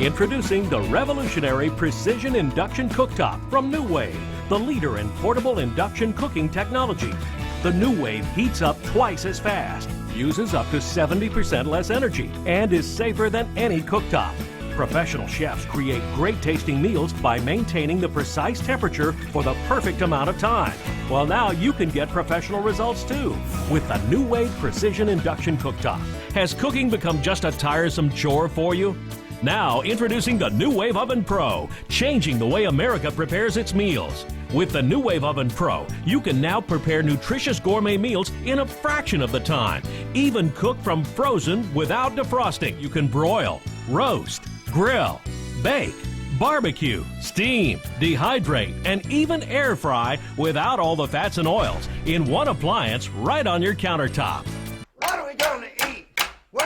Introducing the revolutionary precision induction cooktop from NuWave, the leader in portable induction cooking technology. The NuWave heats up twice as fast, uses up to 70% less energy, and is safer than any cooktop. Professional chefs create great tasting meals by maintaining the precise temperature for the perfect amount of time. Well, now you can get professional results too with the NuWave Precision Induction Cooktop. Has cooking become just a tiresome chore for you? Now, introducing the NuWave Oven Pro, changing the way America prepares its meals. With the NuWave Oven Pro, you can now prepare nutritious gourmet meals in a fraction of the time. Even cook from frozen without defrosting. You can broil, roast, grill, bake, barbecue, steam, dehydrate, and even air fry without all the fats and oils in one appliance right on your countertop. What are we going to eat?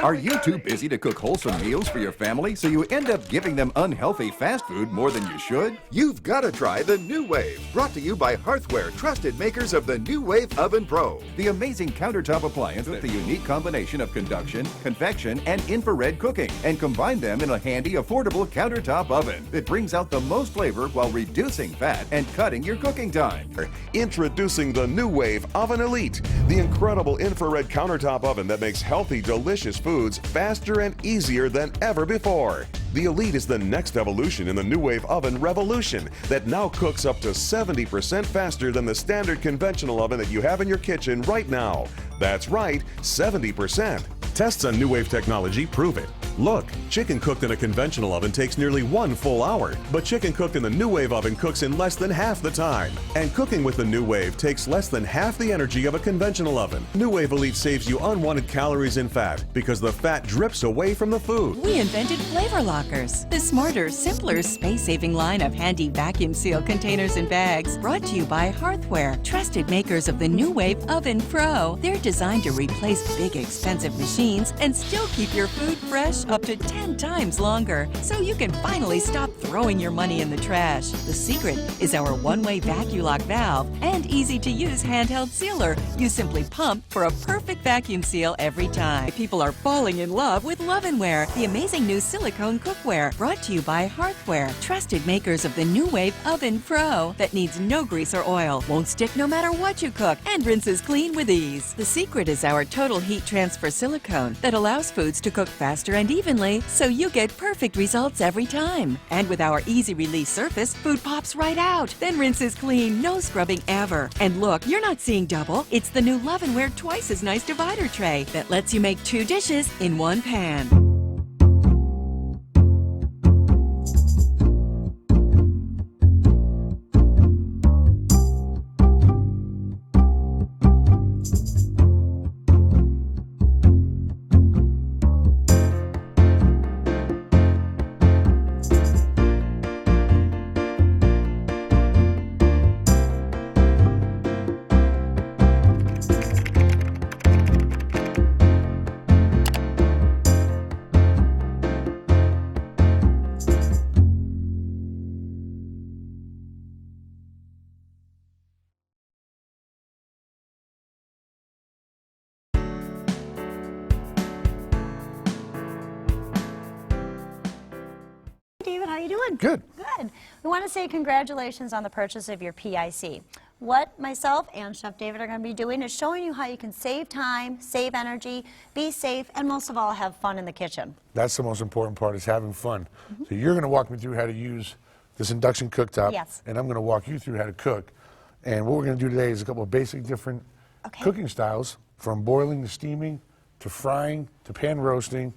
Are you too busy to cook wholesome meals for your family, so you end up giving them unhealthy fast food more than you should? You've got to try the NuWave, brought to you by Hearthware, trusted makers of the NuWave Oven Pro, the amazing countertop appliance with the unique combination of conduction, convection, and infrared cooking, and combine them in a handy, affordable countertop oven that brings out the most flavor while reducing fat and cutting your cooking time. Introducing the NuWave Oven Elite, the incredible infrared countertop oven that makes healthy, delicious foods faster and easier than ever before. The Elite is the next evolution in the NuWave Oven revolution that now cooks up to 70% faster than the standard conventional oven that you have in your kitchen right now. That's right, 70%. Tests on NuWave technology prove it. Look, chicken cooked in a conventional oven takes nearly 1 full hour, but chicken cooked in the NuWave oven cooks in less than half the time. And cooking with the NuWave takes less than half the energy of a conventional oven. NuWave Elite saves you unwanted calories and fat because the fat drips away from the food. We invented flavor lockers, the smarter, simpler, space-saving line of handy vacuum seal containers and bags, brought to you by Hearthware, trusted makers of the NuWave Oven Pro. They're designed to replace big, expensive machines and still keep your food fresh up to 10 times longer, so you can finally stop throwing your money in the trash. The secret is our one-way vacuum lock valve and easy-to-use handheld sealer. You simply pump for a perfect vacuum seal every time. People are falling in love with Lovenware, the amazing new silicone cookware, brought to you by Hearthware, trusted makers of the NuWave Oven Pro that needs no grease or oil, won't stick no matter what you cook, and rinses clean with ease. The secret is our total heat transfer silicone that allows foods to cook faster and evenly, so you get perfect results every time. And with our easy release surface, food pops right out, then rinses clean, no scrubbing ever. And look, you're not seeing double. It's the new Lovenware twice as nice divider tray that lets you make 2 dishes in 1 pan. David, how are you doing? Good. Good. We want to say congratulations on the purchase of your PIC. What myself and Chef David are going to be doing is showing you how you can save time, save energy, be safe, and most of all, have fun in the kitchen. That's the most important part, is having fun. So you're going to walk me through how to use this induction cooktop, Yes. and I'm going to walk you through how to cook. And what we're going to do today is a couple of basic different cooking styles, from boiling to steaming to frying to pan roasting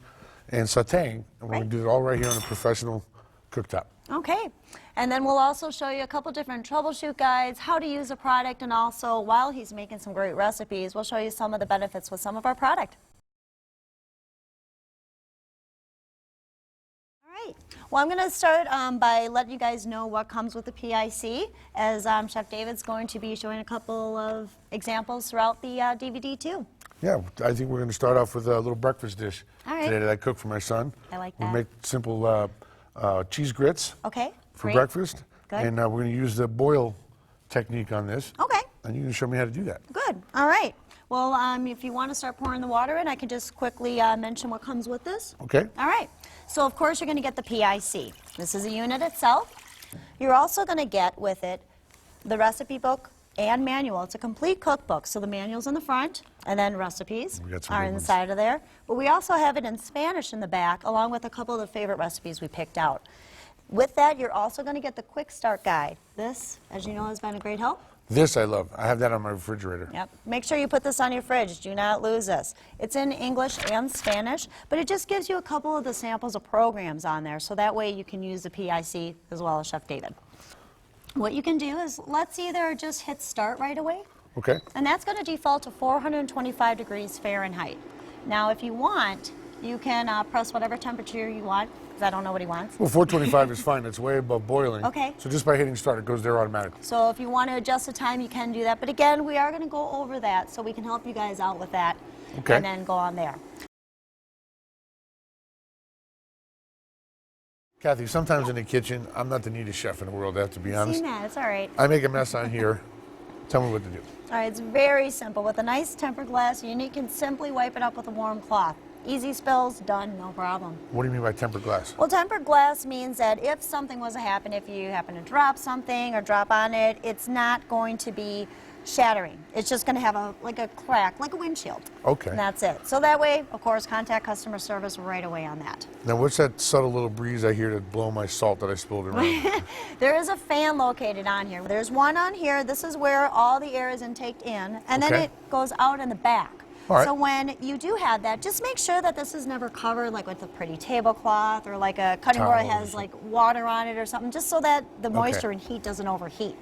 and sauteing. And we're going to do it all right here on a professional cooktop. Okay. And then we'll also show you a couple different troubleshoot guides, how to use a product, and also, while he's making some great recipes, we'll show you some of the benefits with some of our product. All right. Well, I'm going to start by letting you guys know what comes with the PIC, as Chef David's going to be showing a couple of examples throughout the DVD too. Yeah, I think we're going to start off with a little breakfast dish today that I cooked for my son. I like We that. make simple cheese grits for great. breakfast. Good. And we're going to use the boil technique on this. Okay. And you can show me how to do that. Good. All right. Well, if you want to start pouring the water in, I can just quickly mention what comes with this. Okay. All right. So of course you're going to get the PIC. This is a unit itself. You're also going to get with it the recipe book and manual. It's a complete cookbook. So the manual's in the front, and then recipes are inside of there. But we also have it in Spanish in the back, along with a couple of the favorite recipes we picked out. With that, you're also going to get the quick start guide. This, as you know, has been a great help. This I love. I have that on my refrigerator. Yep. Make sure you put this on your fridge. Do not lose this. It's in English and Spanish, but it just gives you a couple of the samples of programs on there, so that way you can use the PIC as well as Chef David. What you can do is let's either just hit start right away. Okay. And that's going to default to 425 degrees Fahrenheit. Now, if you want, you can press whatever temperature you want, because I don't know what he wants. Well, 425 is fine. It's way above boiling. Okay. So just by hitting start, it goes there automatically. So if you want to adjust the time, you can do that. But again, we are going to go over that, so we can help you guys out with that. Okay. And then go on there. Kathy, sometimes in the kitchen, I'm not the neatest chef in the world, I have to be honest. See that, it's all right. I make a mess on here. Tell me what to do. All right, it's very simple. With a nice tempered glass, you can simply wipe it up with a warm cloth. Easy spills, done, no problem. What do you mean by tempered glass? Well, tempered glass means that if something was to happen, if you happen to drop something or drop on it, it's not going to be shattering. It's just going to have like a crack, like a windshield. Okay. And that's it. So that way, of course, contact customer service right away on that. Now, what's that subtle little breeze I hear to blow my salt that I spilled around? There is a fan located on here. There's one on here. This is where all the air is intaked in, and then it goes out in the back. All right. So when you do have that, just make sure that this is never covered like with a pretty tablecloth or like a cutting board that has like water on it or something, just so that the moisture and heat doesn't overheat.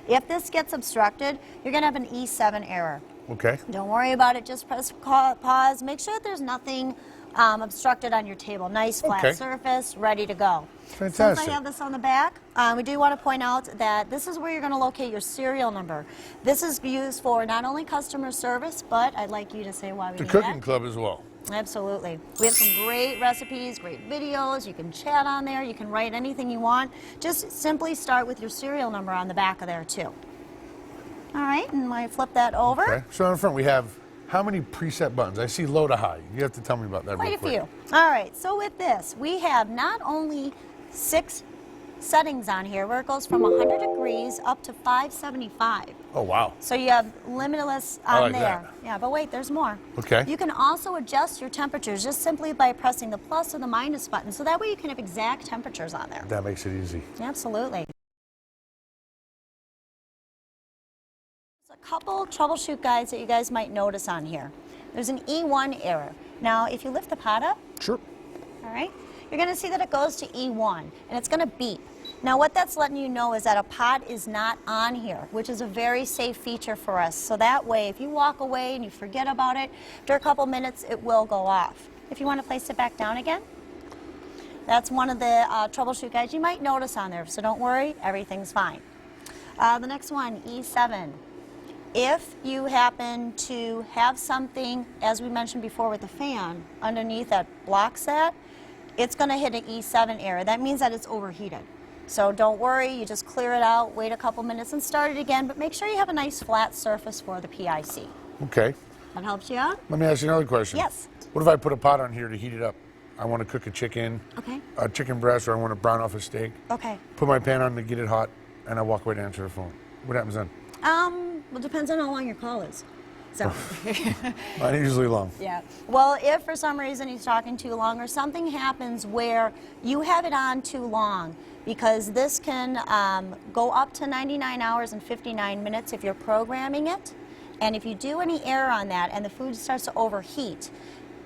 If this gets obstructed, you're going to have an E7 error. Okay. Don't worry about it. Just press pause. Make sure that there's nothing obstructed on your table. Nice flat surface, ready to go. Fantastic. Since I have this on the back, we do want to point out that this is where you're going to locate your serial number. This is used for not only customer service, but I'd like you to say why we The do cooking that. club as well. Absolutely. We have some great recipes, great videos. You can chat on there. You can write anything you want. Just simply start with your serial number on the back of there, too. All right, and I flip that over. Okay. So in front we have how many preset buttons? I see low to high. You have to tell me about that real quick. Quite a few. All right, so with this, we have not only 6 settings on here where it goes from 100 degrees up to 575. Oh, wow. So you have limitless on like there. that. Yeah, but wait, there's more. Okay. You can also adjust your temperatures just simply by pressing the plus or the minus button, so that way you can have exact temperatures on there. That makes it easy. Absolutely. There's a couple troubleshoot guides that you guys might notice on here. There's an E1 error. Now, if you lift the pot up, Sure. all right, you're going to see that it goes to E1, and it's going to beep. Now, what that's letting you know is that a pot is not on here, which is a very safe feature for us. So that way, if you walk away and you forget about it, after a couple minutes, it will go off. If you want to place it back down again, that's one of the troubleshoot guides you might notice on there. So don't worry, everything's fine. The next one, E7. If you happen to have something, as we mentioned before with the fan, underneath that blocks that, it's going to hit an E7 error. That means that it's overheated. So don't worry, you just clear it out, wait a couple minutes and start it again, but make sure you have a nice flat surface for the PIC. Okay. That helps you out? Let me ask you another question. Yes. What if I put a pot on here to heat it up? I want to cook a chicken, Okay. a chicken breast, or I want to brown off a steak. Okay. Put my pan on to get it hot, and I walk away to answer the phone. What happens then? Well, it depends on how long your call is. So. Not usually long. Yeah. Well, if for some reason he's talking too long or something happens where you have it on too long, because this can go up to 99 hours and 59 minutes if you're programming it. And if you do any error on that and the food starts to overheat,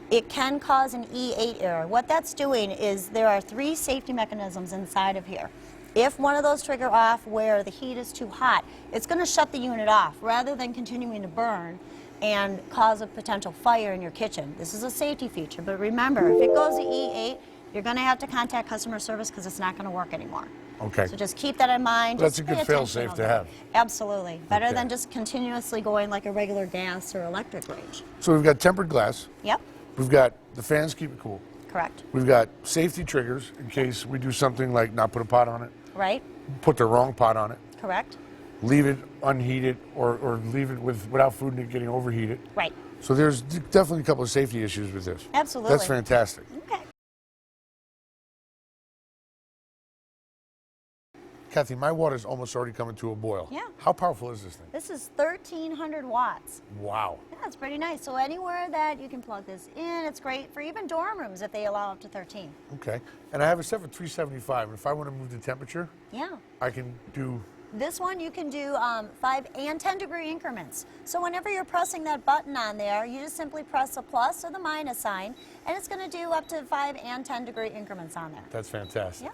it can cause an E8 error. What that's doing is there are 3 safety mechanisms inside of here. If one of those trigger off where the heat is too hot, it's going to shut the unit off rather than continuing to burn and cause a potential fire in your kitchen. This is a safety feature, but remember, if it goes to E8, you're going to have to contact customer service because it's not going to work anymore. Okay. So just keep that in mind. That's Just a good pay attention fail-safe on to that. have. Absolutely. Better Okay. than just continuously going like a regular gas or electric range. So we've got tempered glass. Yep, We've got the fans keep it cool. correct. We've got safety triggers in case we do something like not put a pot on it, Right? put the wrong pot on it, Correct? leave it unheated, or leave it without food and it getting overheated. Right. So there's definitely a couple of safety issues with this. Absolutely. That's fantastic. Okay. Kathy, my water's almost already coming to a boil. Yeah. How powerful is this thing? This is 1,300 watts. Wow. Yeah, it's pretty nice. So anywhere that you can plug this in, it's great for even dorm rooms if they allow up to 13. Okay. And I have it set for 375. And if I want to move the temperature, Yeah. I can do... This one you can do 5 and 10 degree increments. So whenever you're pressing that button on there, you just simply press the plus or the minus sign, and it's going to do up to 5 and 10 degree increments on there. That's fantastic. Yeah.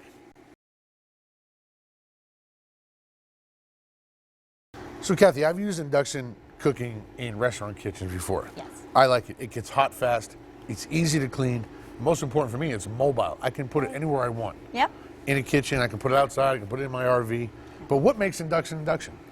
So, Kathy, I've used induction cooking in restaurant kitchens before. Yes. I like it. It gets hot fast. It's easy to clean. Most important for me, it's mobile. I can put it anywhere I want. Yep. In a kitchen, I can put it outside, I can put it in my RV. But what makes induction?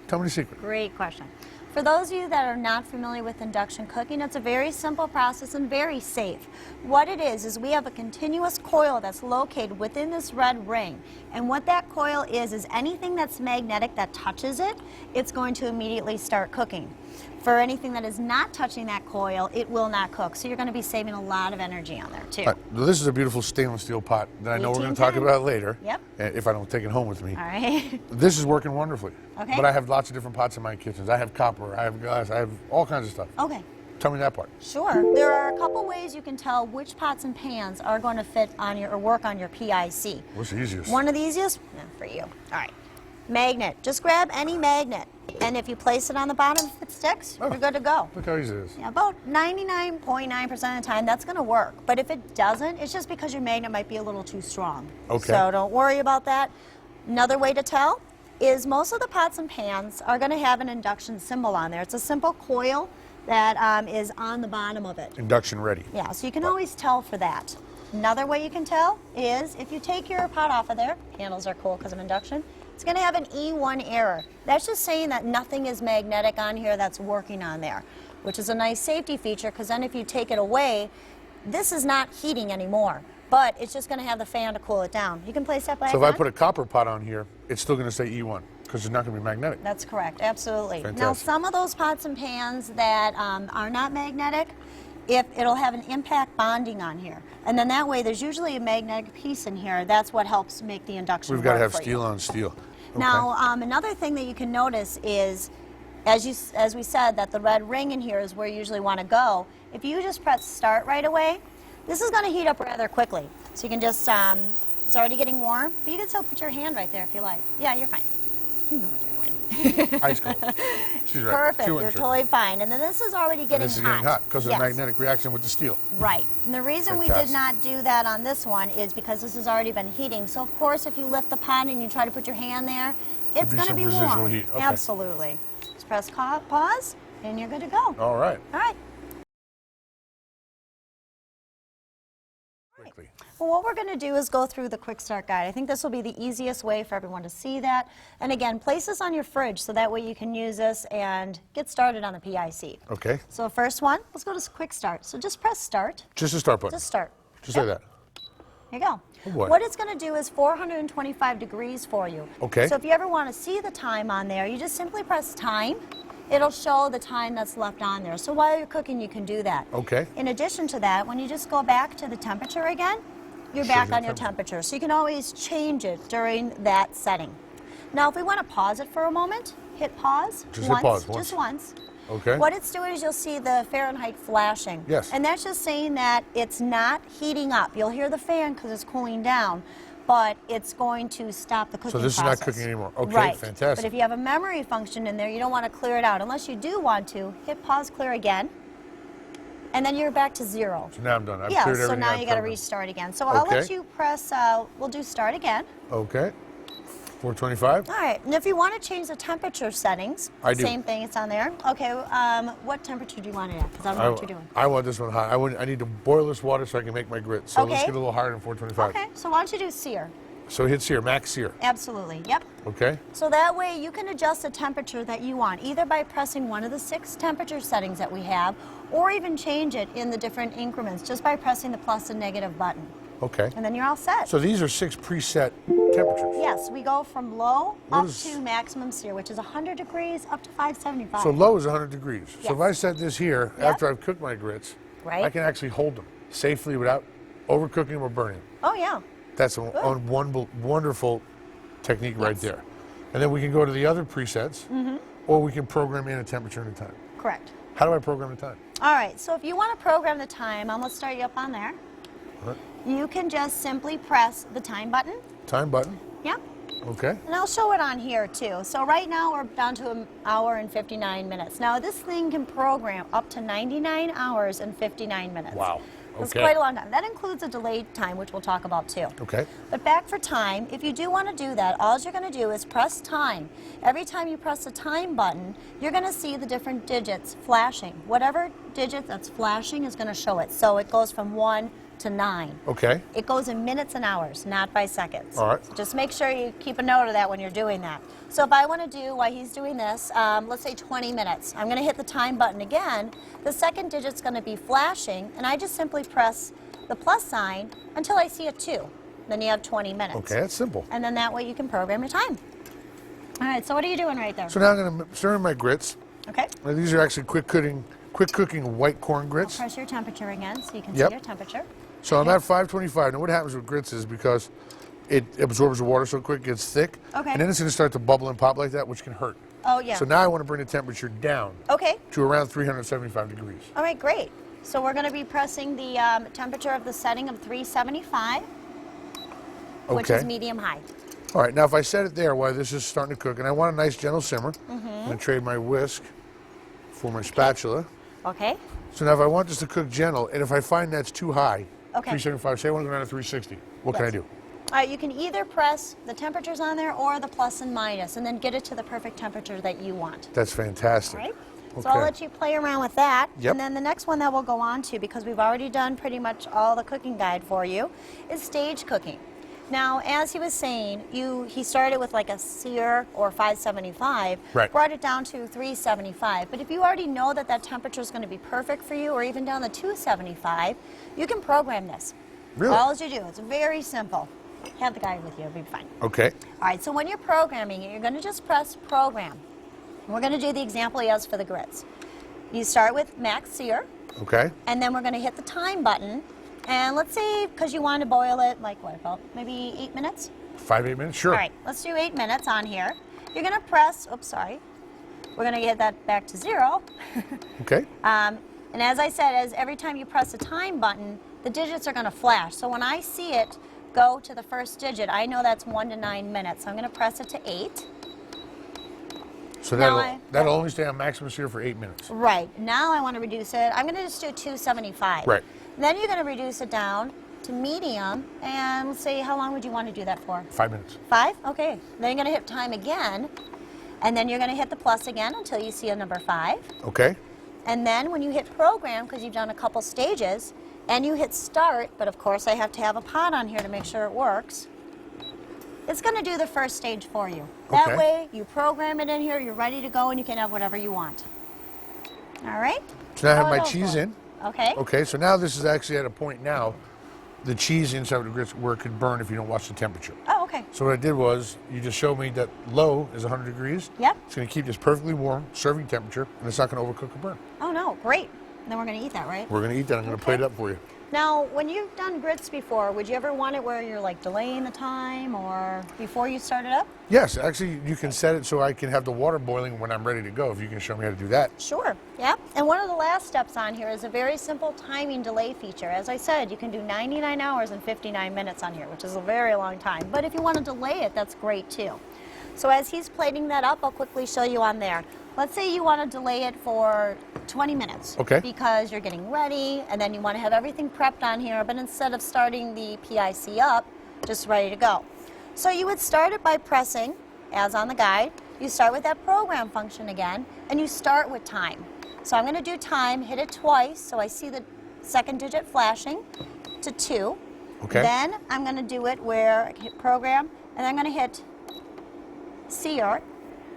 Tell me the secret. Great question. For those of you that are not familiar with induction cooking, it's a very simple process and very safe. What it is we have a continuous coil that's located within this red ring. And what that coil is anything that's magnetic that touches it, it's going to immediately start cooking. For anything that is not touching that coil, it will not cook. So you're going to be saving a lot of energy on there too. All right. Well, this is a beautiful stainless steel pot that I know we're going to talk 1810. about later. Yep. If I don't take it home with me. All right. This is working wonderfully. Okay. But I have lots of different pots in my kitchens. I have copper, I have glass, I have all kinds of stuff. Okay. Tell me that part. Sure. There are a couple ways you can tell which pots and pans are going to fit on your or work on your PIC. What's the easiest? One of the easiest? Yeah, for you. All right. Magnet. Just grab any magnet, and if you place it on the bottom, if it sticks, you're good to go. Look how easy it is. Yeah, about 99.9% of the time, that's going to work. But if it doesn't, it's just because your magnet might be a little too strong. Okay. So don't worry about that. Another way to tell is most of the pots and pans are going to have an induction symbol on there. It's a simple coil that is on the bottom of it. Induction ready. Yeah, so you can always tell for that. Another way you can tell is if you take your pot off of there, handles are cool because of induction, it's going to have an E1 error. That's just saying that nothing is magnetic on here that's working on there, which is a nice safety feature because then if you take it away, this is not heating anymore, but it's just going to have the fan to cool it down. You can place that back So if on. I put a copper pot on here, it's still going to say E1 because it's not going to be magnetic. That's correct, absolutely. Fantastic. Now some of those pots and pans that are not magnetic, it'll have an impact bonding on here. And then that way there's usually a magnetic piece in here. That's what helps make the induction We've got to work have for steel you. on steel. Okay. Now another thing that you can notice is, as we said, that the red ring in here is where you usually want to go. If you just press start right away, this is going to heat up rather quickly. So you can just, it's already getting warm, but you can still put your hand right there if you like. Yeah, you're fine. You know what you're doing. Ice cold. She's right. Perfect, Two you're and three. totally fine. And then this is already getting And this is getting hot because of Yes. the magnetic reaction with the steel. Right. And the reason we did Fantastic. not do that on this one is because this has already been heating. So of course if you lift the pot and you try to put your hand there, it's be going to some be residual warm. heat. Okay. Absolutely. Just press pause and you're good to go. All right. All right. Quickly. Well, what we're going to do is go through the quick start guide. I think this will be the easiest way for everyone to see that. And again, place this on your fridge so that way you can use this and get started on the PIC. Okay. So first one, let's go to quick start. So just press start. Just a start button. Just start. Just Yep. like that. There you go. Oh, boy. What it's going to do is 425 degrees for you. Okay. So if you ever want to see the time on there, you just simply press time. It'll show the time that's left on there. So while you're cooking, you can do that. Okay. In addition to that, when you just go back to the temperature again, you're Shows back you on the your temperature. temperature. So you can always change it during that setting. Now, if we want to pause it for a moment, hit pause. Just hit pause once. Just once. Okay. What it's doing is you'll see the Fahrenheit flashing. Yes. And that's just saying that it's not heating up. You'll hear the fan because it's cooling down, but it's going to stop the cooking So this is process. not cooking anymore. Okay, right. fantastic. But if you have a memory function in there, you don't want to clear it out. Unless you do want to, hit pause, clear again, and then you're back to 0. So now I'm done. I've Yeah, cleared so everything now I've you got to programmed. restart again. So I'll let Okay. you press, we'll do start again. Okay. 425. All right, and if you want to change the temperature settings, I do. same thing, it's on there. Okay, what temperature do you want it at? Because I don't know what you're doing. I want this one hot. I need to boil this water so I can make my grits. So let's Okay. get a little higher than 425. Okay, so why don't you do sear? So hit sear, max sear. Absolutely, yep. Okay. So that way you can adjust the temperature that you want, either by pressing one of the 6 temperature settings that we have, or even change it in the different increments just by pressing the plus and negative button. Okay. And then you're all set. So these are 6 preset temperatures. Yes, we go from low What up is- to maximum sear, which is 100 degrees up to 575. So low is 100 degrees. So if Yes. I set this here Yep. after I've cooked my grits, Right. I can actually hold them safely without overcooking them or burning them. Oh, yeah. That's a wonderful technique right Yes. there. And then we can go to the other presets, or we can program in a temperature and a time. Correct. How do I program the time? All right, so if you want to program the time, I'm going to start you up on there. All right. You can just simply press the time button. Time button. Yep. Okay. And I'll show it on here too. So right now we're down to an hour and 59 minutes. Now this thing can program up to 99 hours and 59 minutes. Wow. That's Okay. quite a long time. That includes a delayed time, which we'll talk about too. Okay. But back for time, if you do want to do that, all you're going to do is press time. Every time you press the time button, you're going to see the different digits flashing. Whatever digit that's flashing is going to show it. So it goes from 1 to 9. Okay. It goes in minutes and hours, not by seconds. All right. So just make sure you keep a note of that when you're doing that. So if I want to do, while he's doing this, let's say 20 minutes, I'm going to hit the time button again. The second digit's going to be flashing, and I just simply press the plus sign until I see a 2. Then you have 20 minutes. Okay, that's simple. And then that way you can program your time. All right, so what are you doing right there? So now I'm going to stir in my grits. Okay. Now, these are actually quick cooking white corn grits. Press your temperature again so you can Yep. see your temperature. So I'm at 525. Now what happens with grits is because it absorbs the water so quick, it gets thick. Okay. And then it's going to start to bubble and pop like that, which can hurt. Oh, yeah. So now I want to bring the temperature down Okay. to around 375 degrees. All right, great. So we're going to be pressing the temperature of the setting of 375, which is Okay. medium high. All right, now if I set it there while this is starting to cook, and I want a nice gentle simmer, Mm-hmm. I'm going to trade my whisk for my spatula. Okay. So now if I want this to cook gentle, and if I find that's too high, Okay. 375, say I want to go down to 360, what can I Yes. do? All right, you can either press the temperatures on there or the plus and minus, and then get it to the perfect temperature that you want. That's fantastic. All right. Okay. So I'll let you play around with that. Yep. And then the next one that we'll go on to, because we've already done pretty much all the cooking guide for you, is stage cooking. Now, as he was saying, he started with like a sear or 575, Right. brought it down to 375. But if you already know that that temperature is going to be perfect for you, or even down to 275, you can program this. Really? All you do, it's very simple. Have the guy with you, it'll be fine. Okay. All right, so when you're programming it, you're going to just press program. We're going to do the example he has for the grits. You start with max sear, Okay. and then we're going to hit the time button. And let's say, because you want to boil it, like what, about maybe 8 minutes? 8 minutes? Sure. All right, let's do 8 minutes on here. You're going to press, oops, sorry. We're going to get that back to 0. Okay. And as I said, every time you press the time button, the digits are going to flash. So when I see it go to the first digit, I know that's 1 to 9 minutes. So I'm going to press it to 8. So Now that'll only stay on maximum sear for 8 minutes. Right. Now I want to reduce it. I'm going to just do 275. Right. Then you're going to reduce it down to medium. And let's say, how long would you want to do that for? 5 minutes. 5? Okay. Then you're going to hit time again. And then you're going to hit the plus again until you see a number 5. Okay. And then when you hit program, because you've done a couple stages, and you hit start, but of course I have to have a pot on here to make sure it works, it's going to do the first stage for you. That Okay. way, you program it in here, you're ready to go, and you can have whatever you want. All right? So now I have How my it goes cheese for? in. Okay. Okay, so now this is actually at a point now, the cheese inside the grits where it could burn if you don't watch the temperature. Oh, okay. So what I did was, you just showed me that low is 100 degrees. Yep. It's going to keep this perfectly warm, serving temperature, and it's not going to overcook or burn. Oh, no. Great. Then we're going to eat that, right? We're going to eat that. I'm going to plate it up for you. Now, when you've done grits before, would you ever want it where you're like delaying the time or before you start it up? Yes, actually, you can set it so I can have the water boiling when I'm ready to go, if you can show me how to do that. Sure, yeah. And one of the last steps on here is a very simple timing delay feature. As I said, you can do 99 hours and 59 minutes on here, which is a very long time. But if you want to delay it, that's great too. So as he's plating that up, I'll quickly show you on there. Let's say you want to delay it for 20 minutes. Okay. Because you're getting ready, and then you want to have everything prepped on here, but instead of starting the PIC up, just ready to go. So you would start it by pressing, as on the guide, you start with that program function again, and you start with time. So I'm going to do time, hit it twice, so I see the second digit flashing to 2. Okay. Then I'm going to do it where I hit program, and I'm going to hit sear,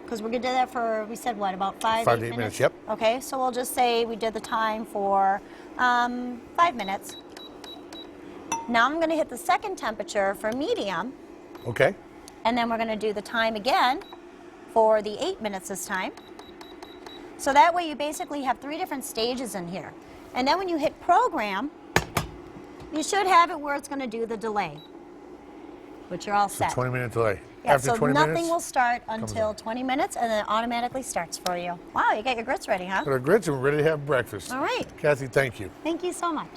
because we're going to do that for, we said what, about 5 5 to 8 8 minutes, yep. Okay, so we'll just say we did the time for 5 minutes. Now I'm going to hit the second temperature for medium, Okay. and then we're going to do the time again for the 8 minutes this time. So that way you basically have 3 different stages in here. And then when you hit program, you should have it where it's going to do the delay, which you're all So set. 20-minute delay. Yeah, After so 20 nothing minutes, will start until on. 20 minutes, and then it automatically starts for you. Wow, you got your grits ready, huh? Got our grits and we're ready to have breakfast. All right. Kathy, thank you. Thank you so much.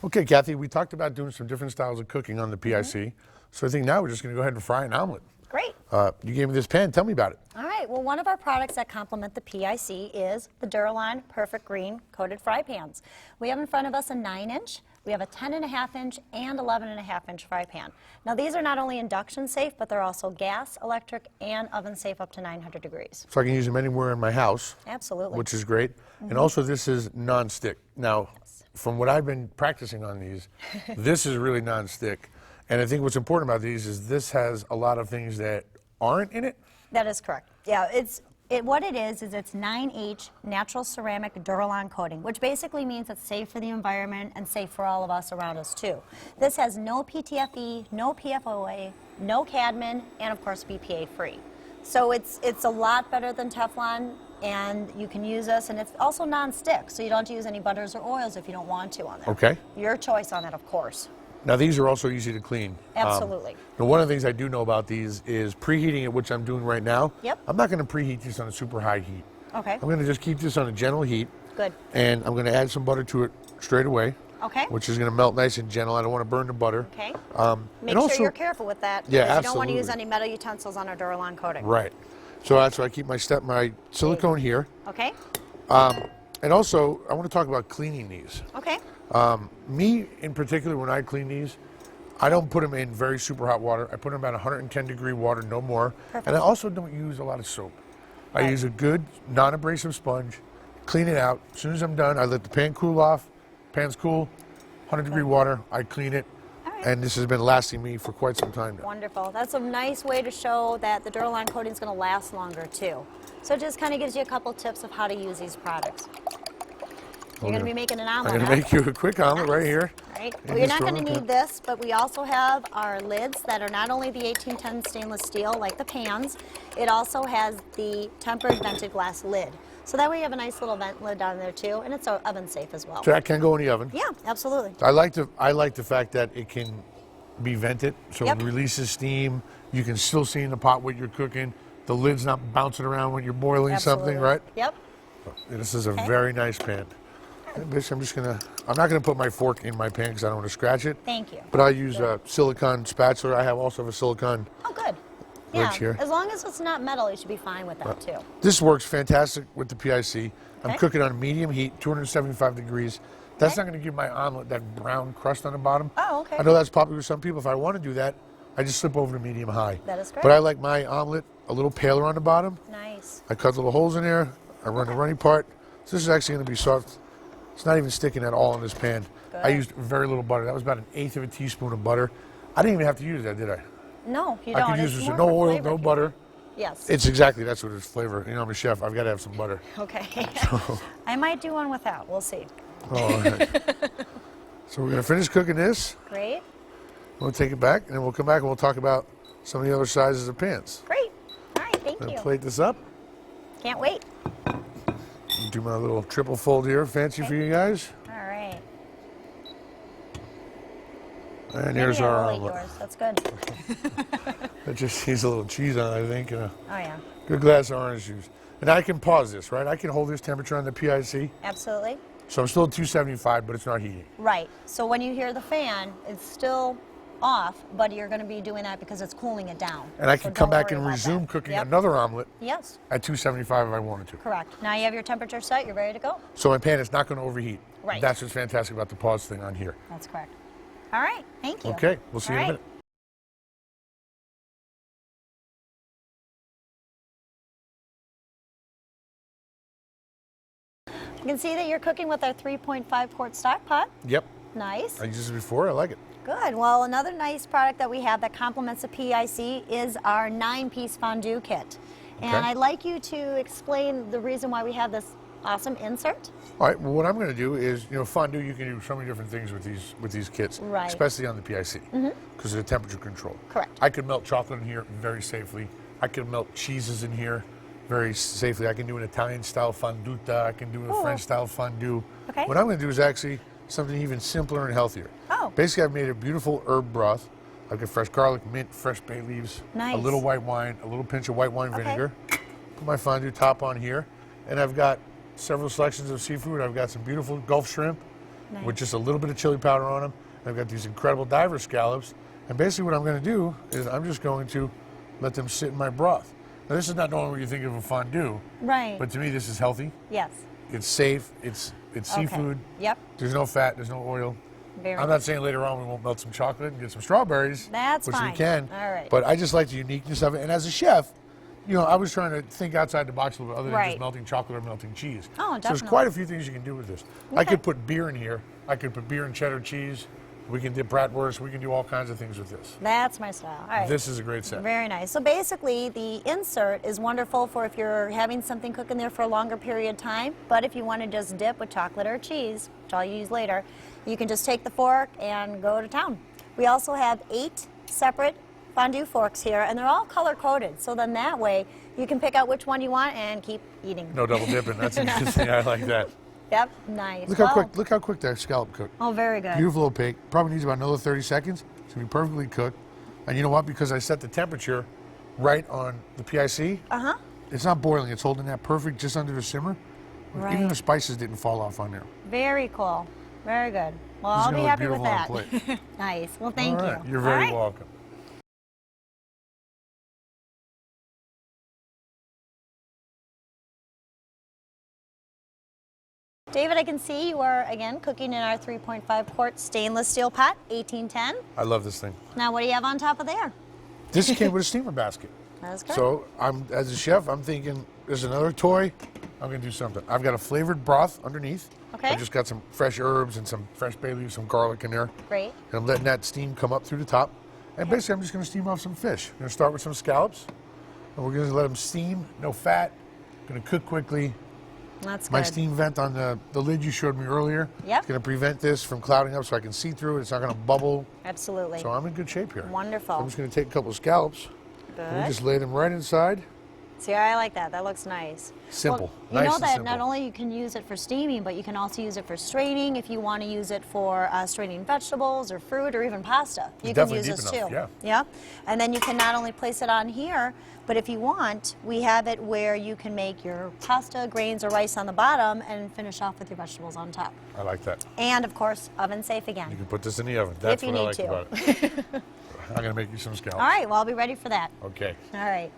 Okay, Kathy, we talked about doing some different styles of cooking on the PIC. So I think now we're just going to go ahead and fry an omelet. Great. You gave me this pan. Tell me about it. All right, well, one of our products that complement the PIC is the Duraline Perfect Green Coated Fry Pans. We have in front of us a 9-inch, we have a 10.5-inch, and 11.5-inch fry pan. Now, these are not only induction safe, but they're also gas, electric, and oven safe up to 900 degrees. So I can use them anywhere in my house. Absolutely. Which is great. And also this is non-stick. Now, from what I've been practicing on these, this is really non-stick. And I think what's important about these is this has a lot of things that aren't in it. That is correct. Yeah, what it is it's 9H natural ceramic Duraline coating, which basically means it's safe for the environment and safe for all of us around us too. This has no PTFE, no PFOA, no cadmium, and of course BPA free. So it's a lot better than Teflon, and you can use this, and it's also non-stick, so you don't have to use any butters or oils if you don't want to on there. Okay. Your choice on it, of course. Now these are also easy to clean. Absolutely. And one of the things I do know about these is preheating it, which I'm doing right now. Yep. I'm not going to preheat this on a super high heat. Okay. I'm going to just keep this on a gentle heat. Good. And I'm going to add some butter to it straight away. Okay. Which is going to melt nice and gentle. I don't want to burn the butter. Okay. and Make sure also, you're careful with that. Yeah, because you don't want to use absolutely. any metal utensils on our Duraline coating. Right. So that's why I keep my silicone here. Okay. And also, I want to talk about cleaning these. Okay. Me, in particular, when I clean these, I don't put them in very super hot water. I put them about 110-degree water, no more. Perfect. And I also don't use a lot of soap. I Right. use a good non-abrasive sponge, clean it out. As soon as I'm done, I let the pan cool off. Pan's cool, 100-degree water, I clean it. All right. And this has been lasting me for quite some time now. Wonderful. That's a nice way to show that the Duraline coating is going to last longer too. So it just kind of gives you a couple tips of how to use these products. You're going to be making an omelet. I'm going to make you a quick omelet right here. Right. in Well, you're this not going to rolling need pan. this, but we also have our lids that are not only the 1810 stainless steel like the pans, it also has the tempered vented glass lid. So that way you have a nice little vent lid down there too, and it's oven safe as well. So that can go in the oven. Yeah, absolutely. I like the fact that it can be vented, so Yep. it releases steam. You can still see in the pot what you're cooking. The lid's not bouncing around when you're boiling something, Absolutely. right? Yep. This is a very nice pan. Bitch, I'm not gonna put my fork in my pan because I don't want to scratch it. Thank you. But I use a silicone spatula. I also have a silicone. Oh, good. Yeah, Ridge here. as long as it's not metal, you should be fine with that too. This works fantastic with the PIC. I'm Okay. cooking on medium heat, 275 degrees. That's Okay. not going to give my omelet that brown crust on the bottom. Oh, okay. I know that's popular with some people. If I want to do that, I just slip over to medium high. That is But great. I like my omelet a little paler on the bottom. Nice. I cut little holes in there. I run the runny part. So this is actually going to be soft. It's not even sticking at all in this pan. I Good. used very little butter. That was about 1/8 of a teaspoon of butter. I didn't even have to use that, did I? No, you I don't. could use It's this more with no for oil, flavor no cue. butter. Yes. That's what it's flavor. You know, I'm a chef. I've got to have some butter. Okay. I might do one without. We'll see. Oh, all right. So we're going to finish cooking this. Great. We'll take it back, and then we'll come back and we'll talk about some of the other sizes of pans. Great. All right. Thank I'll you. plate this up. Can't wait. Do my little triple fold here. Fancy for you guys. All right. And here's Maybe our I'll eat omelet. yours. That's good. That just needs a little cheese on it, I think, and a Oh yeah. good glass of orange juice. And I can pause this, right? I can hold this temperature on the PIC. Absolutely. So I'm still at 275, but it's not heating. Right. So when you hear the fan, it's still off, but you're going to be doing that because it's cooling it down. And I So can come don't back worry and about resume that. cooking Yep. another omelet Yes. at 275 if I wanted to. Correct. Now you have your temperature set. You're ready to go. So my pan is not going to overheat. Right. That's what's fantastic about the pause thing on here. That's correct. All right. Thank you. Okay, we'll see you in a All minute. You can see that you're cooking with our 3.5 quart stock pot. Yep, Nice. I used it before. I like it. Good. Well, another nice product that we have that complements the PIC is our 9-piece fondue kit. And Okay. I'd like you to explain the reason why we have this awesome insert. All right. Well, what I'm going to do is, fondue. You can do so many different things with these kits, Right. especially on the PIC, because of the temperature control. Correct. I could melt chocolate in here very safely. I could melt cheeses in here very safely. I can do an Italian-style fonduta. I can do a French-style fondue. Okay. What I'm going to do is actually something even simpler and healthier. Oh. Basically, I've made a beautiful herb broth. I've got fresh garlic, mint, fresh bay leaves, Nice. a little white wine, a little pinch of white wine vinegar. Put my fondue top on here, and I've got several selections of seafood. I've got some beautiful Gulf shrimp with just a little bit of chili powder on them. I've got these incredible diver scallops. And basically what I'm going to do is I'm just going to let them sit in my broth. Now, this is not normally what you think of a fondue. Right. But to me, this is healthy. Yes. It's safe. It's seafood. Yep. There's no fat. There's no oil. Very I'm not saying later on we won't melt some chocolate and get some strawberries. That's which fine. we can. All right. But I just like the uniqueness of it. And as a chef, you know, I was trying to think outside the box a little bit other than just melting chocolate or melting cheese. Oh, definitely. So there's quite a few things you can do with this. I could put beer in here. I could put beer and cheddar cheese. We can dip bratwurst. We can do all kinds of things with this. That's my style. All right. This is a great set. Very nice. So basically, the insert is wonderful for if you're having something cooking there for a longer period of time. But if you want to just dip with chocolate or cheese, which I'll use later, you can just take the fork and go to town. We also have 8 separate fondue forks here, and they're all color-coded. So then that way, you can pick out which one you want and keep eating. No double dipping. That's a good thing. I like that. Yep, nice. Look how quick that scallop cooked. Oh, very good. Beautiful opaque. Probably needs about another 30 seconds. It's going to be perfectly cooked. And you know what? Because I set the temperature right on the PIC, it's not boiling. It's holding that perfect just under the simmer. Right. Even the spices didn't fall off on there. Very cool. Very good. Well, This is I'll be gonna look happy with beautiful that. on plate. Nice. Well, thank All right. you. You're All very right. welcome. David, I can see you are, again, cooking in our 3.5 quart stainless steel pot, 1810. I love this thing. Now, what do you have on top of there? This came with a steamer basket. That's good. So as a chef, I'm thinking there's another toy. I'm going to do something. I've got a flavored broth underneath. Okay. I just got some fresh herbs and some fresh bay leaves, some garlic in there. Great. And I'm letting that steam come up through the top. And basically, I'm just going to steam off some fish. I'm going to start with some scallops. And we're going to let them steam, no fat. Going to cook quickly. That's My good. steam vent on the lid you showed me earlier. Yep. It's going to prevent this from clouding up so I can see through it. It's not going to bubble. Absolutely. So I'm in good shape here. Wonderful. So I'm just going to take a couple of scallops. Good. And we just lay them right inside. See, I like that. That looks nice. Simple. Well, you Nice know and that simple. not only you can use it for steaming, but you can also use it for straining if you want to use it for straining vegetables or fruit or even pasta. You can definitely use deep this enough, too. yeah. And then you can not only place it on here, but if you want, we have it where you can make your pasta, grains, or rice on the bottom and finish off with your vegetables on top. I like that. And of course, oven safe again. You can put this in the oven. That's you what I need like to. about it. I'm going to make you some scallops. All right, well, I'll be ready for that. Okay. All right.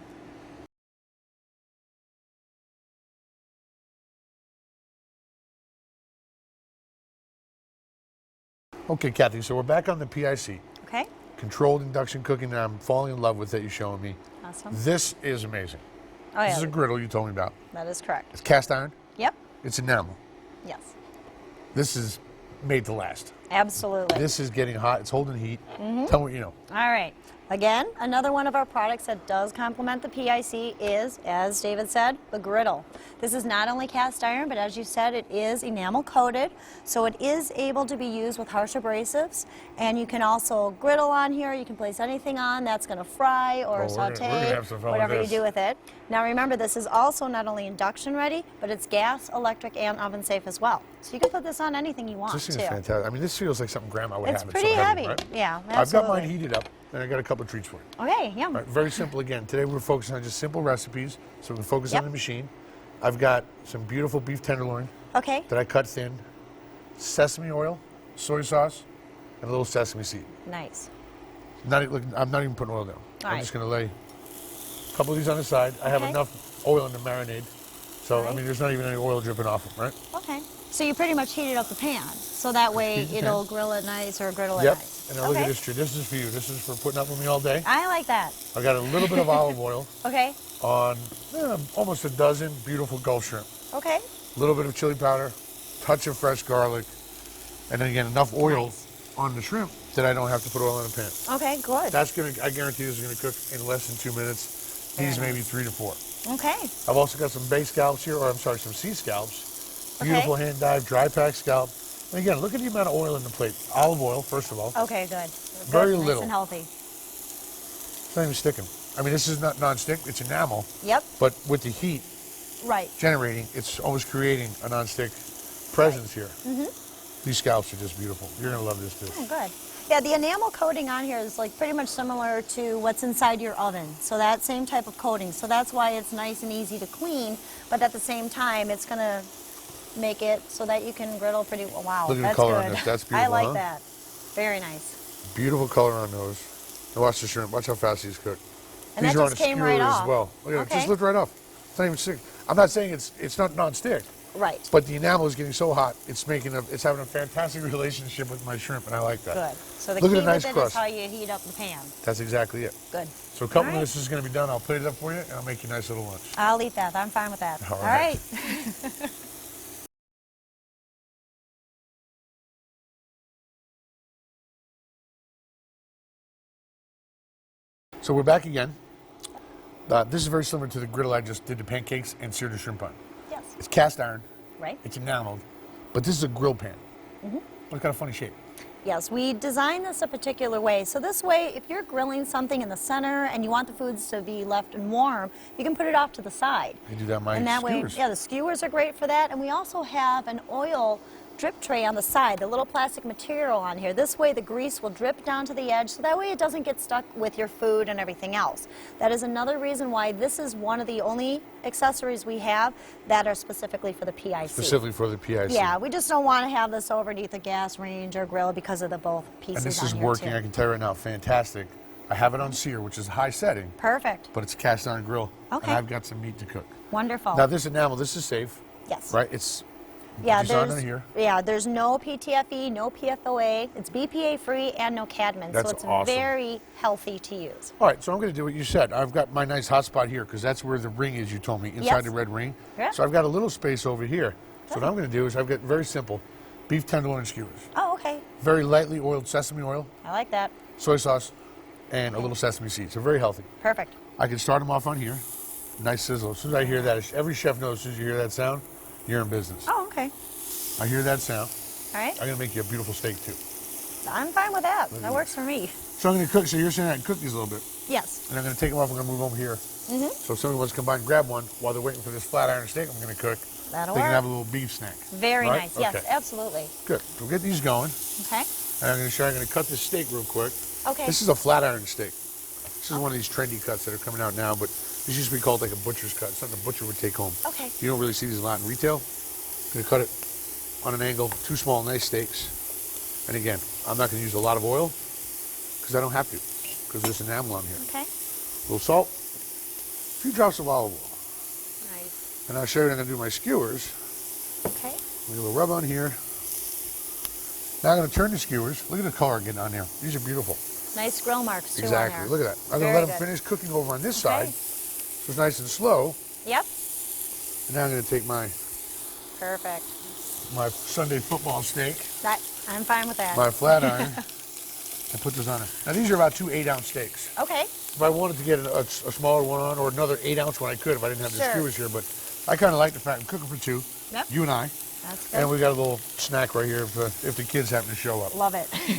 Okay, Kathy, so we're back on the PIC. Okay. Controlled induction cooking, and I'm falling in love with that you're showing me. Awesome. This is amazing. Oh, This is yeah. a griddle you told me about. That is correct. It's cast iron. Yep. It's enamel. Yes. This is made to last. Absolutely. This is getting hot. It's holding heat. Tell me what you know. All right. Again, another one of our products that does complement the PIC is, as David said, the griddle. This is not only cast iron, but as you said, it is enamel coated, so it is able to be used with harsh abrasives. And you can also griddle on here. You can place anything on that's going to fry or Oh, we're saute, gonna have some fun with whatever you this. do with it. Now remember, this is also not only induction ready, but it's gas, electric, and oven safe as well. So you can put this on anything you want This too. is fantastic. I mean, this feels like something Grandma would It's have. pretty so heavy. Right? Yeah, I've got mine absolutely. heated up, and I got a couple of treats for you. Okay, yum. All right, very simple again. Today we're focusing on just simple recipes, so we can focus Yep. on the machine. I've got some beautiful beef tenderloin Okay, that I cut thin, sesame oil, soy sauce, and a little sesame seed. nice. I'm not even putting oil down. I'm right. just going to lay a couple of these on the side. I have Okay. enough oil in the marinade, so I Right. mean, there's not even any oil dripping off them, right? Okay. So you pretty much heated up the pan, so that way Heat the it'll pan. grill it nice or griddle it Yep. nice. And now look at this treat. This is for you. This is for putting up with me all day. I like that. I got a little bit of olive oil Okay. on almost a dozen beautiful Gulf shrimp. Okay. A little bit of chili powder, touch of fresh garlic, and then again enough oil on the shrimp that I don't have to put oil in the pan. Okay. Good. That's gonna, I guarantee this is gonna cook in less than 2 minutes. These Very maybe 3 to 4. Okay. I've also got some bay scallops here, or I'm sorry, some sea scallops. Okay. Beautiful hand dyed, dry packed scallop. And again, look at the amount of oil in the plate. Olive oil, first of all. Okay. Good. Very Good, little. Nice and healthy. It's not even sticking. I mean, this is not non-stick, it's enamel. Yep. But with the heat Right. generating, it's almost creating a non-stick presence here. Mm-hmm. These scallops are just beautiful. You're gonna love this dish. Oh, good. Yeah, the enamel coating on here is like pretty much similar to what's inside your oven. So that same type of coating. So that's why it's nice and easy to clean, but at the same time, it's gonna make it so that you can griddle pretty well. Wow, Look at the that's color good. on this. That's I beautiful, like huh? that. Very nice. Beautiful color on those. Now watch the shrimp. Watch how fast these cook. And These that are on just a came skewer right as off. well. Look at it. Okay. Just lift right off. It's not even stick. I'm not saying it's not non-stick, Right. but the enamel is getting so hot. It's having a fantastic relationship with my shrimp, and I like that. Good. So the Look key at the nice with it crust. is how you heat up the pan. That's exactly it. Good. So a couple All right. minutes is going to be done. I'll plate it up for you, and I'll make you a nice little lunch. I'll eat that. I'm fine with that. All All right. right. So we're back again. This is very similar to the griddle I just did the pancakes and seared the shrimp on. Yes. It's cast iron. Right. It's enameled, but this is a grill pan. Mm-hmm. But it's got a funny shape. Yes, we designed this a particular way. So this way, if you're grilling something in the center and you want the foods to be left and warm, you can put it off to the side. You do that on my And that skewers. way, yeah, the skewers are great for that. And we also have an oil drip tray on the side, the little plastic material on here. This way the grease will drip down to the edge, so that way it doesn't get stuck with your food and everything else. That is another reason why this is one of the only accessories we have that are specifically for the PIC. Specifically for the PIC. Yeah, we just don't want to have this overneath the gas range or grill because of the both pieces And this on is here working, too. I can tell you right now, fantastic. I have it on sear, which is a high setting, Perfect. but it's a cast iron grill. Okay. And I've got some meat to cook. Wonderful. Now this enamel, this is safe, Yes. right? It's Yeah, designed on here. there's no PTFE, no PFOA. It's BPA free and no cadmium, That's so it's awesome. very healthy to use. All right, so I'm going to do what you said. I've got my nice hot spot here because that's where the ring is, you told me, inside Yes. the red ring. Yeah. So I've got a little space over here. So what I'm going to do is I've got very simple beef tenderloin skewers. Oh, okay. Very lightly oiled sesame oil, I like that. soy sauce, and a little sesame seeds. So very healthy. Perfect. I can start them off on here. Nice sizzle. As soon as I hear that, every chef knows as soon as you hear that sound, you're in business. Oh, okay. I hear that sound. All right. I'm going to make you a beautiful steak too. I'm fine with that. That works for me. So I'm going to cook. So you're saying I can cook these a little bit. Yes. And I'm going to take them off. I'm going to move over here. So if somebody wants to come by and grab one while they're waiting for this flat iron steak I'm going to cook, That'll they can work. have a little beef snack. Very Right? nice. Yes, Okay. absolutely. Good. So we'll get these going. Okay. And I'm going to show you. I'm going to cut this steak real quick. Okay. This is a flat iron steak. This is one of these trendy cuts that are coming out now, but this used to be called like a butcher's cut. Something a butcher would take home. Okay. You don't really see these a lot in retail. I'm going to cut it on an angle, two small, nice steaks. And again, I'm not going to use a lot of oil because I don't have to, because there's enamel on here. Okay. A little salt, a few drops of olive oil. Nice. And I'll show you what I'm going to do with my skewers. Okay. A little rub on here. Now I'm going to turn the skewers. Look at the color getting on there. These are beautiful. Nice grill marks too Exactly. on there. Look at that. I'm going to Very let them good. finish cooking over on this Okay. side. So it's nice and slow. Yep. And now I'm going to take my Perfect. Sunday football steak, I'm fine with that. my flat iron, and put this on it. Now these are about 2 8-ounce steaks. Okay. If I wanted to get a smaller one on, or another 8-ounce one, I could if I didn't have the Sure. skewers here. But I kind of like the fact I'm cooking for 2, Yep. you and I, That's good. and we got a little snack right here if the kids happen to show up. Love it. We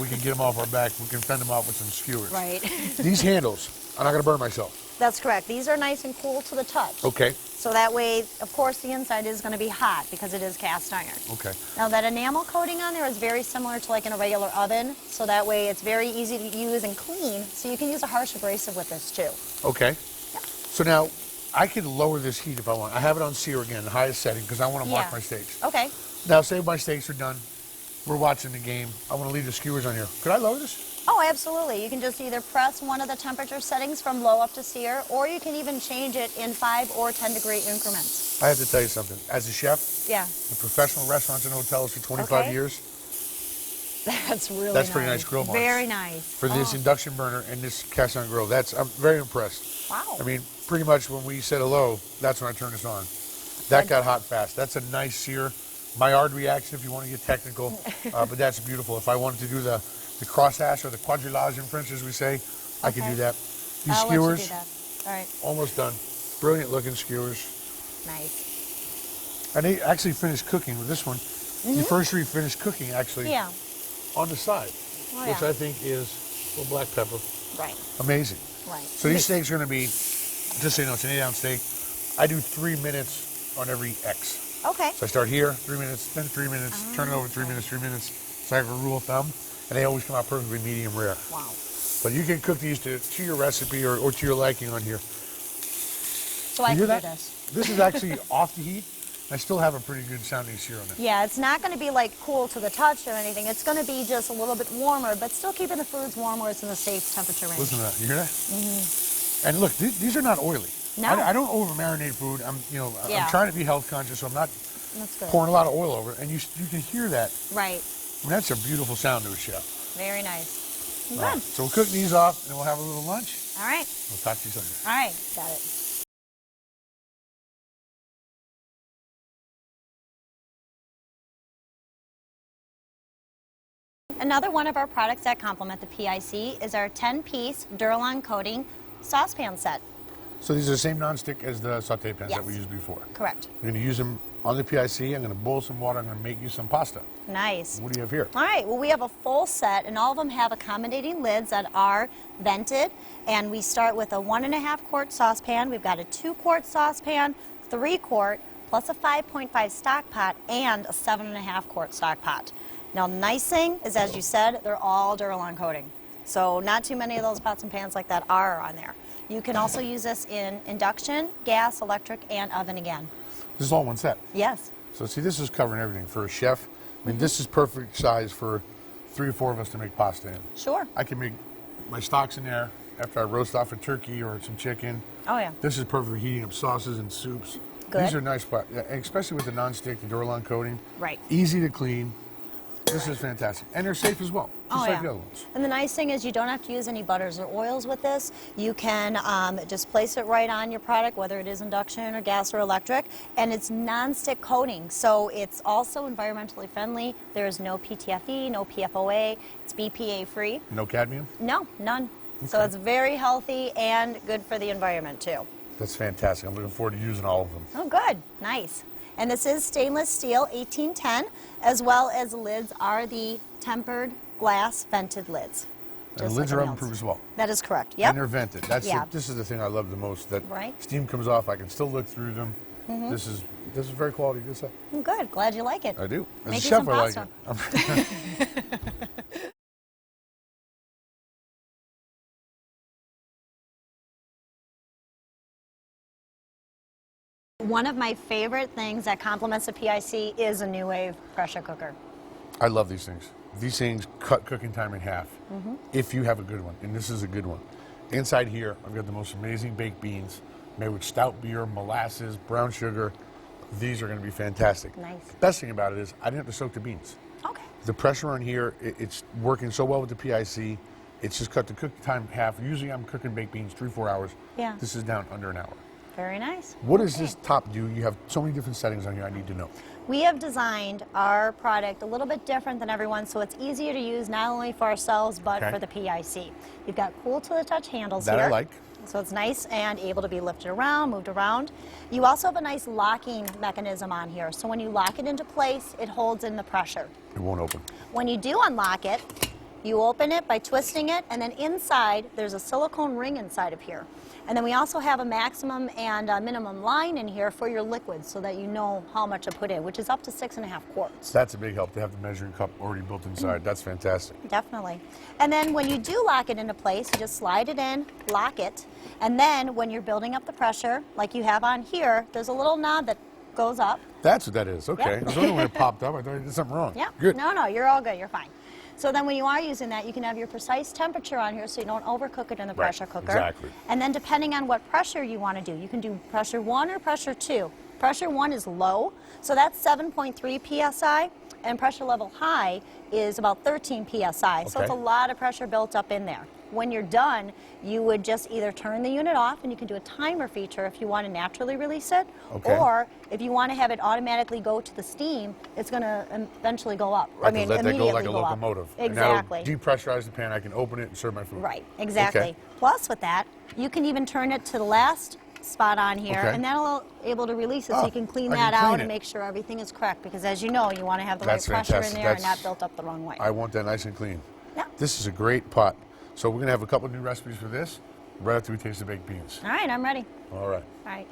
can get them off our back. We can fend them off with some skewers. Right. These handles, I'm not going to burn myself. That's correct. These are nice and cool to the touch. Okay. So that way, of course, the inside is going to be hot because it is cast iron. Okay. Now that enamel coating on there is very similar to like in a regular oven. So that way it's very easy to use and clean. So you can use a harsh abrasive with this too. Okay. Yeah. So now I can lower this heat if I want. I have it on sear again, the highest setting, because I want to mark Yeah. my steaks. Okay. Now, say my steaks are done. We're watching the game. I want to leave the skewers on here. Could I lower this? Oh, absolutely. You can just either press one of the temperature settings from low up to sear, or you can even change it in 5 or 10 degree increments. I have to tell you something. As a chef, Yeah. in professional restaurants and hotels for 25 Okay. years, That's really That's pretty nice grill marks. Very nice. for this induction burner and this cast iron grill, I'm very impressed. Wow. I mean, pretty much when we said hello, that's when I turned this on. That got hot fast. That's a nice sear. Maillard reaction if you want to get technical, but that's beautiful. If I wanted to do the crosshash or the quadrillage in French, as we say, I could Okay. do that. These I'll let you skewers, do that. All right. almost done. Brilliant looking skewers. Nice. And they actually finished cooking with this one. The first three finished cooking actually Mm-hmm. Yeah. on the side, Oh, which yeah. I think is a little black pepper. Right. Amazing. Right. So these steaks are going to be, just so you know, it's an 8-ounce steak. I do 3 minutes on every X. Okay. So I start here, 3 minutes, then 3 minutes, turn it over 3 minutes, 3 minutes. So I have a rule of thumb, and they always come out perfectly medium rare. Wow. But you can cook these to your recipe or to your liking on here. So I can do this. This is actually off the heat. I still have a pretty good sounding sear on it. Yeah, it's not going to be like cool to the touch or anything. It's going to be just a little bit warmer, but still keeping the foods warm where it's in the safe temperature range. Listen to that. You hear that? Mm-hmm. And look, these are not oily. No. I don't over marinate food. I'm trying to be health conscious, so I'm not pouring a lot of oil over it. And you can hear that. Right. I mean, that's a beautiful sound to a chef. Very nice. Good. Right. So we'll cook these off, and then we'll have a little lunch. All right. We'll talk to you later. All right. Got it. Another one of our products that complement the PIC is our 10-piece Duralon coating saucepan set. So these are the same nonstick as the saute pans Yes. that we used before. Correct. We're going to use them on the PIC. I'm going to boil some water. I'm going to make you some pasta. Nice. What do you have here? All right, well, we have a full set, and all of them have accommodating lids that are vented. And we start with a 1.5 quart saucepan. We've got a 2-quart saucepan, 3-quart, plus a 5.5 stock pot, and a 7.5 quart stock pot. Now, nice thing is, as you said, they're all Duralon coating. So not too many of those pots and pans like that are on there. You can also use this in induction, gas, electric, and oven again. This is all one set. Yes. So see, this is covering everything for a chef. I mean, this is perfect size for 3 or 4 of us to make pasta in. Sure. I can make my stocks in there after I roast off a turkey or some chicken. Oh, yeah. This is perfect for heating up sauces and soups. Good. These are nice, especially with the non-stick, the Duralon coating. Right. Easy to clean. This is fantastic. And they're safe as well, just like the other ones. And the nice thing is you don't have to use any butters or oils with this. You can just place it right on your product, whether it is induction or gas or electric, and it's non-stick coating, so it's also environmentally friendly. There is no PTFE, no PFOA. It's BPA free. No cadmium? No, none. Okay. So it's very healthy and good for the environment too. That's fantastic. I'm looking forward to using all of them. Oh, good. Nice. And this is stainless steel 1810, as well as the lids are the tempered glass vented lids. And the lids are oven-proof as well. That is correct. Yep. And they're vented. This is the thing I love the most. That steam comes off. I can still look through them. Mm-hmm. This is very quality good stuff. Good. Glad you like it. I do. As Make a chef, some I like pasta. it. One of my favorite things that complements the PIC is a NuWave pressure cooker. I love these things. These things cut cooking time in half if you have a good one, and this is a good one. Inside here, I've got the most amazing baked beans made with stout beer, molasses, brown sugar. These are going to be fantastic. Nice. The best thing about it is I didn't have to soak the beans. Okay. The pressure on here, it's working so well with the PIC. It's just cut the cooking time in half. Usually I'm cooking baked beans 3-4 hours. Yeah. This is down under an hour. Very nice. What does this top do? You have so many different settings on here I need to know. We have designed our product a little bit different than everyone, so it's easier to use not only for ourselves, but for the PIC. You've got cool to the touch handles that here. I like. So it's nice and able to be lifted around, moved around. You also have a nice locking mechanism on here. So when you lock it into place, it holds in the pressure. It won't open. When you do unlock it, you open it by twisting it, and then inside, there's a silicone ring inside of here. And then we also have a maximum and a minimum line in here for your liquids so that you know how much to put in, which is up to 6.5 quarts. That's a big help to have the measuring cup already built inside. That's fantastic. Definitely. And then when you do lock it into place, you just slide it in, lock it, and then when you're building up the pressure, like you have on here, there's a little knob that goes up. That's what that is. Okay. Yep. I was wondering when it popped up. I thought I did something wrong. Yeah. Good. No, you're all good. You're fine. So then when you are using that, you can have your precise temperature on here so you don't overcook it in the pressure cooker. Exactly. And then depending on what pressure you want to do, you can do pressure 1 or pressure 2. Pressure 1 is low, so that's 7.3 psi, and pressure level high is about 13 psi. So it's a lot of pressure built up in there. When you're done, you would just either turn the unit off, and you can do a timer feature if you want to naturally release it, or if you want to have it automatically go to the steam, it's going to eventually go up. I can let that go like a locomotive. Exactly. And that'll depressurize the pan. I can open it and serve my food. Right, exactly. Okay. Plus with that, you can even turn it to the last spot on here, and that'll able to release it so you can clean that out and make sure everything is correct, because as you know, you want to have the right pressure in there and not built up the wrong way. I want that nice and clean. Yeah. This is a great pot. So we're going to have a couple of new recipes for this. right after we taste the baked beans. All right, I'm ready. All right. All right.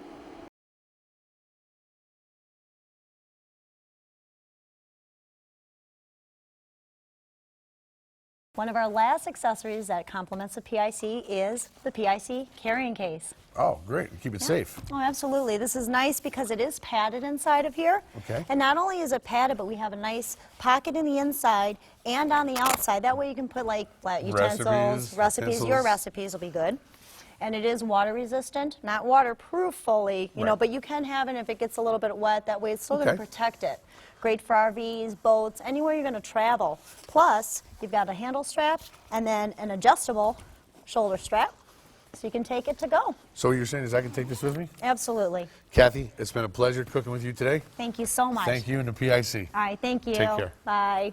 One of our last accessories that complements the PIC is the PIC carrying case. Oh, great. Keep it safe. Oh, absolutely. This is nice because it is padded inside of here. Okay. And not only is it padded, but we have a nice pocket in the inside and on the outside. That way you can put like utensils, recipes. Your recipes will be good. And it is water resistant, not waterproof fully, you know, but you can have it if it gets a little bit wet. That way it's still going to protect it. Great for RVs, boats, anywhere you're going to travel. Plus, you've got a handle strap and then an adjustable shoulder strap, so you can take it to go. So what you're saying is I can take this with me? Absolutely. Kathy, it's been a pleasure cooking with you today. Thank you so much. Thank you and the PIC. All right, thank you. Take care. Bye.